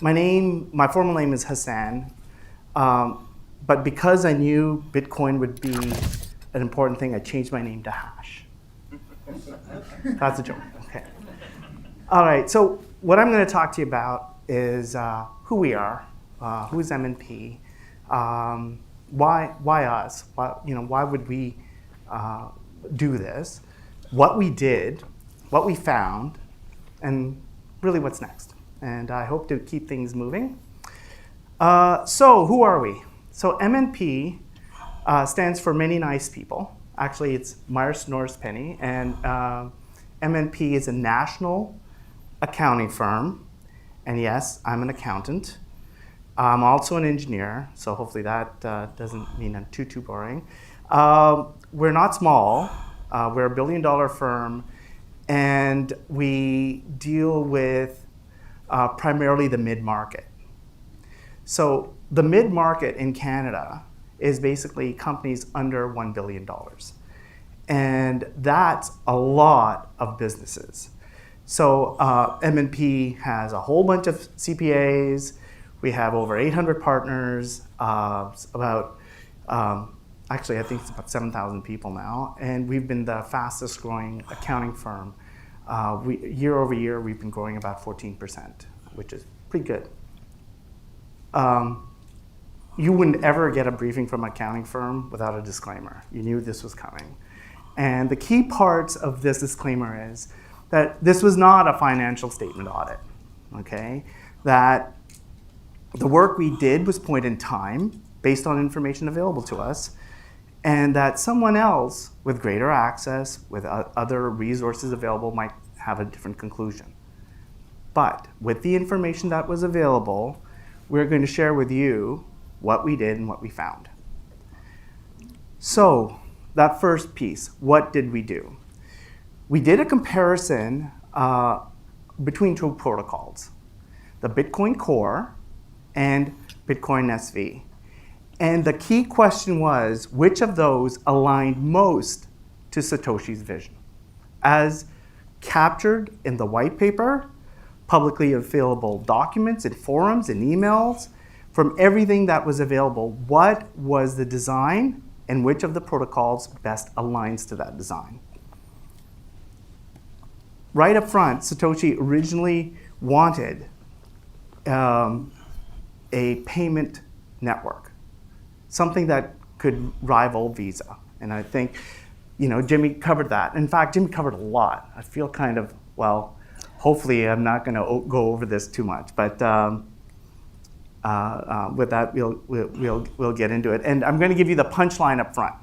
my formal name is Hassan, but because I knew Bitcoin would be an important thing, I changed my name to Hash. That's a joke. Okay. All right. So what I'm going to talk to you about is who we are, who's MNP, why us, why would we do this, what we did, what we found, and really what's next. And I hope to keep things moving. So who are we? So MNP stands for Many Nice People. Actually, it's Myers Norris Penny, and MNP is a national accounting firm. And yes, I'm an accountant. I'm also an engineer, so hopefully that doesn't mean I'm too boring. We're not small. We're a billion-dollar firm, and we deal with primarily the mid-market. So the mid-market in Canada is basically companies under $1 billion. And that's a lot of businesses. So M&P has a whole bunch of CPAs. We have over 800 partners, actually I think it's about 7,000 people now. And we've been the fastest growing accounting firm. Year over year, we've been growing about 14%, which is pretty good. You wouldn't ever get a briefing from an accounting firm without a disclaimer. You knew this was coming. And the key parts of this disclaimer is that this was not a financial statement audit, okay? That the work we did was point in time based on information available to us, and that someone else with greater access, with other resources available, might have a different conclusion. But with the information that was available, we're going to share with you what we did and what we found. So that first piece, what did we do? We did a comparison between two protocols, the Bitcoin Core and Bitcoin SV. And the key question was, which of those aligned most to Satoshi's vision? As captured in the white paper, publicly available documents and forums and emails, from everything that was available, what was the design and which of the protocols best aligns to that design? Right up front, Satoshi originally wanted a payment network, something that could rival Visa. And I think, Jimmy covered that. In fact, Jimmy covered a lot. I feel kind of, well, hopefully I'm not going to go over this too much, but with that, we'll get into it. And I'm going to give you the punchline up front.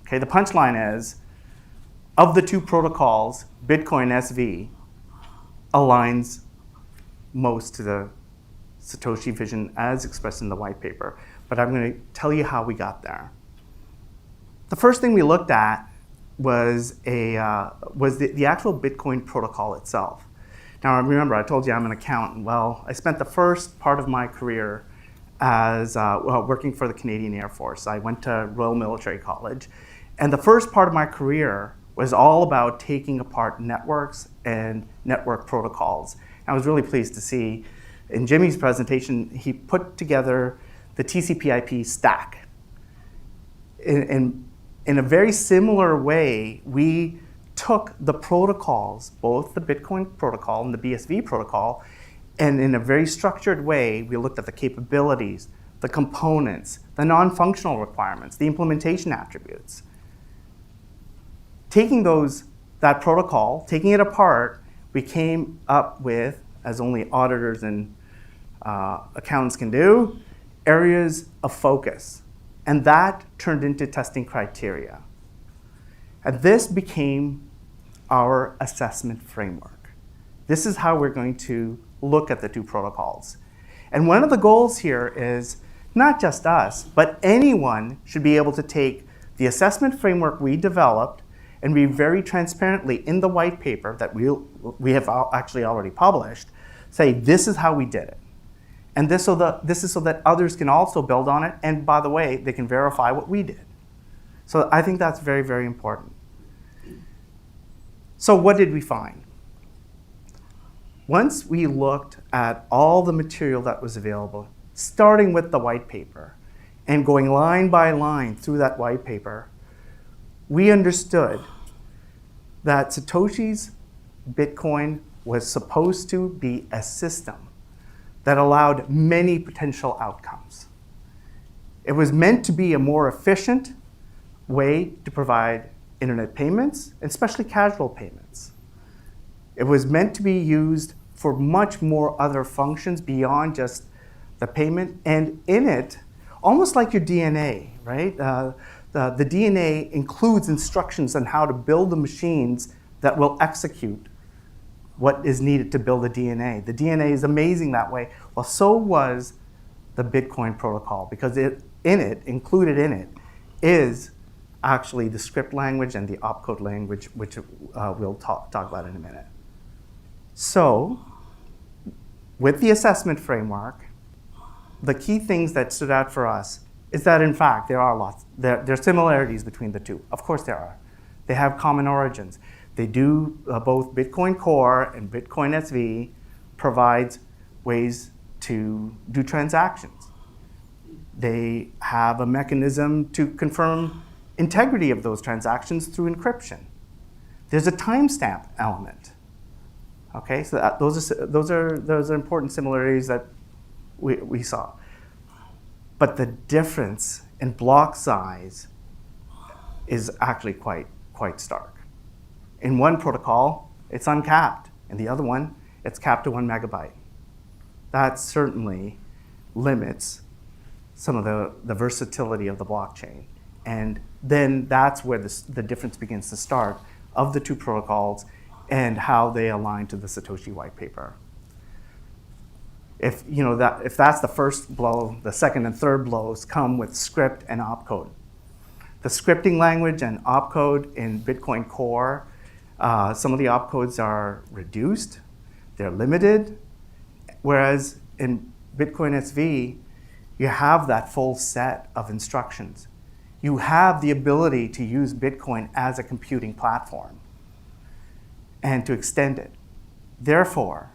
Okay, the punchline is, of the two protocols, Bitcoin SV aligns most to the Satoshi vision as expressed in the white paper. But I'm going to tell you how we got there. The first thing we looked at was the actual Bitcoin protocol itself. Now, remember, I told you I'm an accountant. Well, I spent the first part of my career as working for the Canadian Air Force. I went to Royal Military College. And the first part of my career was all about taking apart networks and network protocols. I was really pleased to see in Jimmy's presentation, he put together the TCP/IP stack. In a very similar way, we took the protocols, both the Bitcoin protocol and the BSV protocol, and in a very structured way, we looked at the capabilities, the components, the non-functional requirements, the implementation attributes. Taking that protocol, taking it apart, we came up with, as only auditors and accountants can do, areas of focus. And that turned into testing criteria. And this became our assessment framework. This is how we're going to look at the two protocols. And one of the goals here is not just us, but anyone should be able to take the assessment framework we developed and be very transparently in the white paper that we have actually already published, say this is how we did it. And this is so that others can also build on it. And by the way, they can verify what we did. So I think that's very, very important. So what did we find? once we looked at all the material that was available, starting with the white paper and going line by line through that white paper, we understood that Satoshi's Bitcoin was supposed to be a system that allowed many potential outcomes. It was meant to be a more efficient way to provide internet payments, and especially casual payments. It was meant to be used for much more other functions beyond just the payment, and in it, almost like your DNA, right? The DNA includes instructions on how to build the machines that will execute what is needed to build the DNA. The DNA is amazing that way. Well, so was the Bitcoin protocol, because included in it, is actually the script language and the opcode language, which we'll talk about in a minute. So, with the assessment framework, the key things that stood out for us is that, in fact, there are similarities between the two. Of course there are. They have common origins. They do, both Bitcoin Core and Bitcoin SV provides ways to do transactions. They have a mechanism to confirm integrity of those transactions through encryption. There's a timestamp element. Okay, so those are important similarities that we saw. But the difference in block size is actually quite stark. In one protocol, it's uncapped. In the other one, it's capped to 1 megabyte. That certainly limits some of the versatility of the blockchain. And then that's where the difference begins to start of the two protocols and how they align to the Satoshi white paper. If that's the first blow, the second and third blows come with script and opcode. The scripting language and opcode in Bitcoin Core, some of the opcodes are reduced, they're limited, whereas in Bitcoin SV, you have that full set of instructions. You have the ability to use Bitcoin as a computing platform and to extend it. Therefore,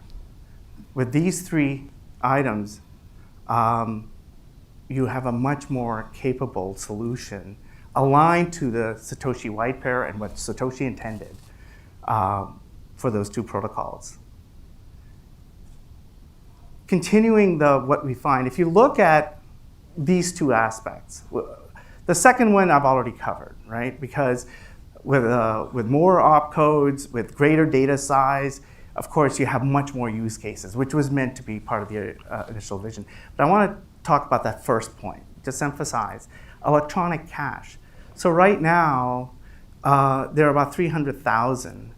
with these three items, you have a much more capable solution aligned to the Satoshi white paper and what Satoshi intended for those two protocols. Continuing what we find, if you look at these two aspects, the second one I've already covered, right? Because with more opcodes, with greater data size, of course, you have much more use cases, which was meant to be part of the initial vision. But I want to talk about that first point, just emphasize electronic cash. So right now, there are about 300,000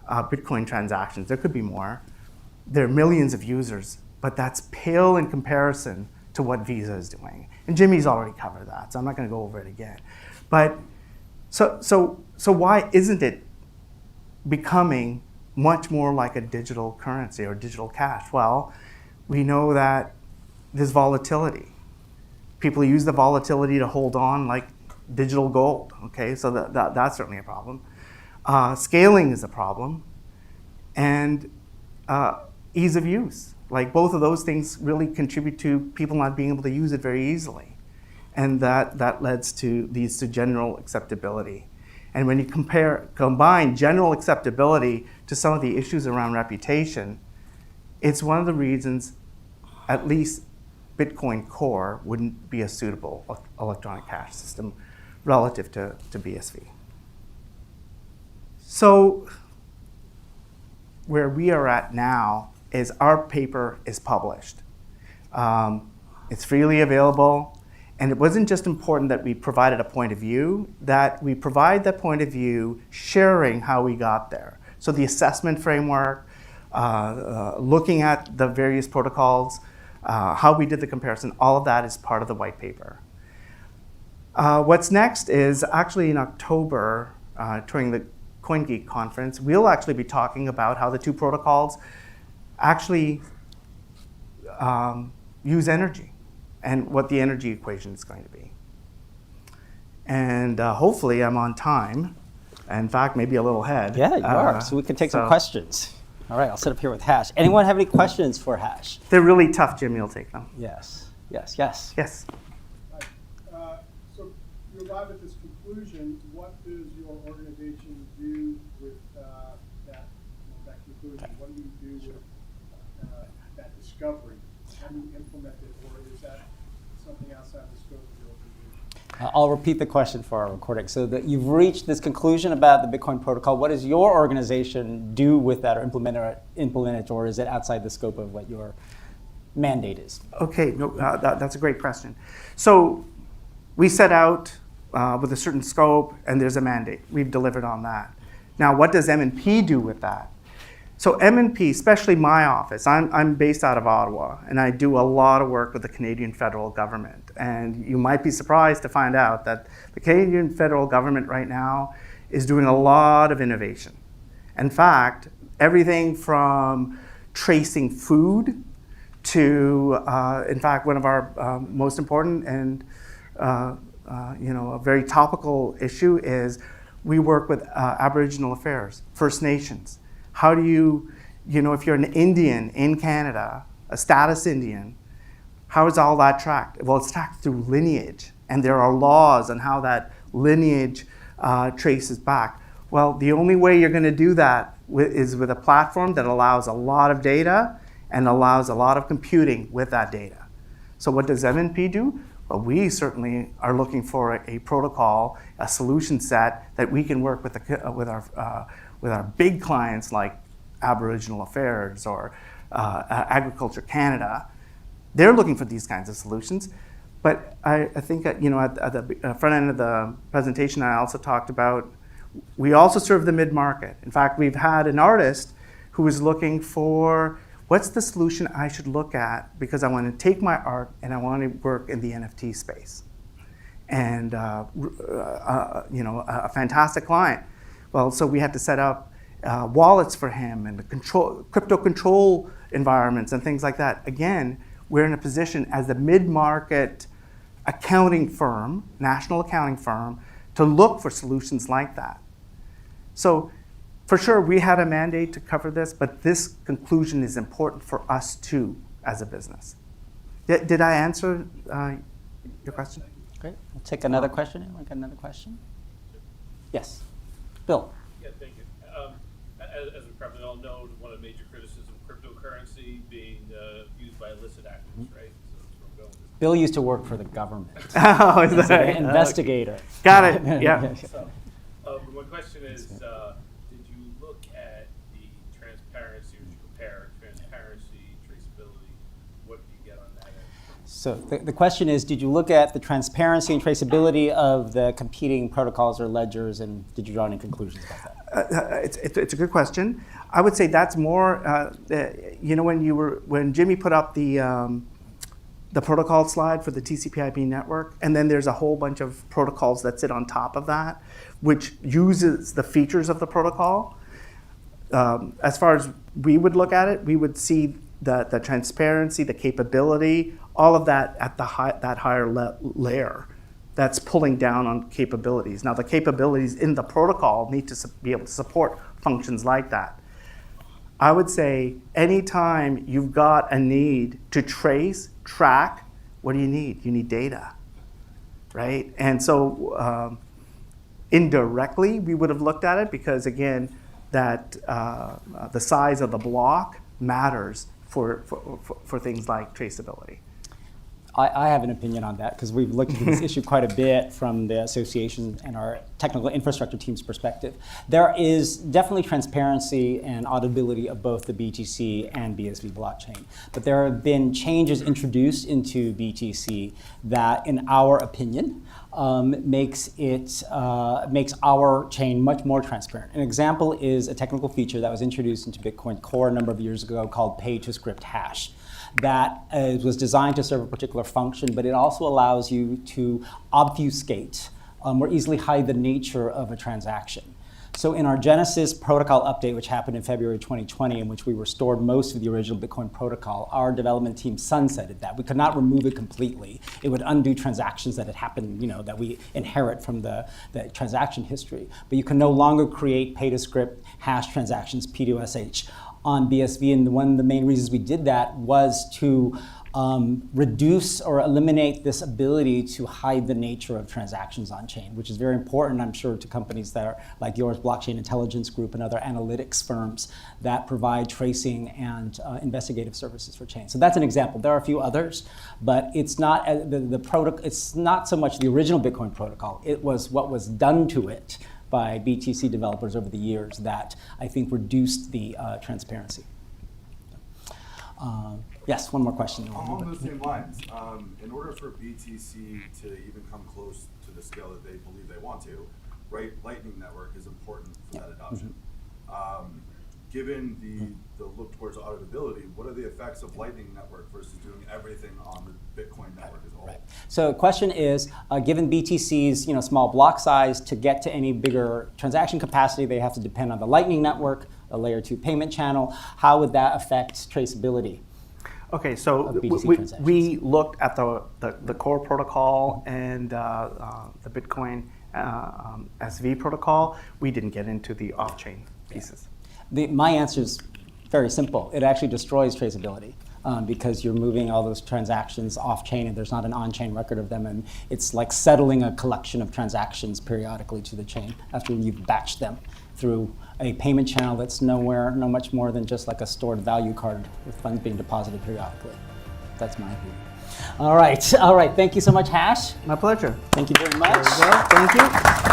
Bitcoin transactions. There could be more. There are millions of users, but that's pale in comparison to what Visa is doing. And Jimmy's already covered that, so I'm not going to go over it again. But so why isn't it becoming much more like a digital currency or digital cash? Well, we know that there's volatility. People use the volatility to hold on like digital gold, okay? So that's certainly a problem. Scaling is a problem. And ease of use. Like both of those things really contribute to people not being able to use it very easily. And that leads to general acceptability. And when you combine general acceptability to some of the issues around reputation, it's one of the reasons at least Bitcoin Core wouldn't be a suitable electronic cash system relative to BSV. So where we are at now is our paper is published. It's freely available. And it wasn't just important that we provided a point of view, that we provide that point of view sharing how we got there. So the assessment framework, looking at the various protocols, how we did the comparison, all of that is part of the white paper. What's next is actually in October, during the CoinGeek conference, we'll actually be talking about how the two protocols actually use energy and what the energy equation is going to be. And hopefully I'm on time. In fact, maybe a little ahead. Yeah, you are. So we can take some questions. All right, I'll sit up here with Hash. Anyone have any questions for Hash? They're really tough, Jimmy will take them. Yes, yes, yes. Yes. So you arrive at this conclusion. What does your organization do with that conclusion? Okay. What do you do with that discovery? How do you implement it, or is that something outside the scope of your organization? I'll repeat the question for our recording. So that you've reached this conclusion about the Bitcoin protocol. What does your organization do with that, or implement it, or is it outside the scope of what your mandate is? Okay, no, that's a great question. So we set out with a certain scope, and there's a mandate. We've delivered on that. Now, what does M&P do with that? So M&P, especially my office, I'm based out of Ottawa, and I do a lot of work with the Canadian federal government. And you might be surprised to find out that the Canadian federal government right now is doing a lot of innovation. In fact, everything from tracing food to, in fact, one of our most important and a very topical issue is we work with Aboriginal affairs, First Nations. How do you, if you're an Indian in Canada, a status Indian, how is all that tracked? Well, it's tracked through lineage, and there are laws on how that lineage traces back. Well, the only way you're going to do that is with a platform that allows a lot of data and allows a lot of computing with that data. So what does M&P do? Well, we certainly are looking for a protocol, a solution set that we can work with our big clients like Aboriginal Affairs or Agriculture Canada. They're looking for these kinds of solutions. But I think at the front end of the presentation, I also talked about we also serve the mid-market. In fact, we've had an artist who was looking for what's the solution I should look at because I want to take my art and I want to work in the NFT space. And a fantastic client. Well, so we had to set up wallets for him and crypto control environments and things like that. Again, we're in a position as a mid-market accounting firm, national accounting firm, to look for solutions like that. So for sure, we had a mandate to cover this, but this conclusion is important for us too as a business. Did I answer your question? Great. We'll take another question. Anyone got another question? Yes. Bill. Yeah, thank you. As we probably all know, one of the major criticisms of cryptocurrency being used by illicit actors, right? So that's where I'm going with this. Bill used to work for the government. Oh, is As that an investigator. Got it. Yeah. So, my question is, did you look at the transparency, or did you compare transparency, traceability? What did you get on that end? So the question is, did you look at the transparency and traceability of the competing protocols or ledgers, and did you draw any conclusions about that? It's a good question. I would say that's more, when Jimmy put up the protocol slide for the TCP/IP network, and then there's a whole bunch of protocols that sit on top of that, which uses the features of the protocol. As far as we would look at it, we would see the transparency, the capability, all of that at that higher layer that's pulling down on capabilities. Now, the capabilities in the protocol need to be able to support functions like that. I would say anytime you've got a need to track, what do you need? You need data, right? And so indirectly, we would have looked at it because, again, that the size of the block matters for things like traceability. I have an opinion on that because we've looked at this issue quite a bit from the association and our technical infrastructure team's perspective. There is definitely transparency and auditability of both the BTC and BSV blockchain, but there have been changes introduced into BTC that, in our opinion, makes our chain much more transparent. An example is a technical feature that was introduced into Bitcoin Core a number of years ago called pay-to-script hash. That was designed to serve a particular function, but it also allows you to obfuscate or easily hide the nature of a transaction. So in our Genesis protocol update, which happened in February 2020, in which we restored most of the original Bitcoin protocol, our development team sunsetted that. We could not remove it completely. It would undo transactions that had happened, that we inherit from the transaction history. But you can no longer create pay-to-script hash transactions, P2SH. on BSV, and one of the main reasons we did that was to reduce or eliminate this ability to hide the nature of transactions on chain, which is very important, I'm sure, to companies that are like yours, Blockchain Intelligence Group, and other analytics firms that provide tracing and investigative services for chain. So that's an example. There are a few others, but it's not it's not so much the original Bitcoin protocol. It was what was done to it by BTC developers over the years that I think reduced the transparency. Yes, one more question. Along those same lines, in order for BTC to even come close to the scale that they believe they want to, right, Lightning Network is important for that adoption. Given the look towards auditability, what are the effects of Lightning Network versus doing everything on the Bitcoin network as a whole? Right. So the question is, given BTC's small block size, to get to any bigger transaction capacity, they have to depend on the Lightning Network, a layer 2 payment channel. How would that affect traceability? Okay, so we looked at the core protocol and the Bitcoin SV protocol. We didn't get into the off-chain pieces. My answer is very simple. It actually destroys traceability because you're moving all those transactions off-chain and there's not an on-chain record of them, and it's like settling a collection of transactions periodically to the chain after you've batched them through a payment channel that's no much more than just like a stored value card with funds being deposited periodically. That's my view. All right. Thank you so much, Hash. My pleasure. Thank you very much. There we go. Thank you.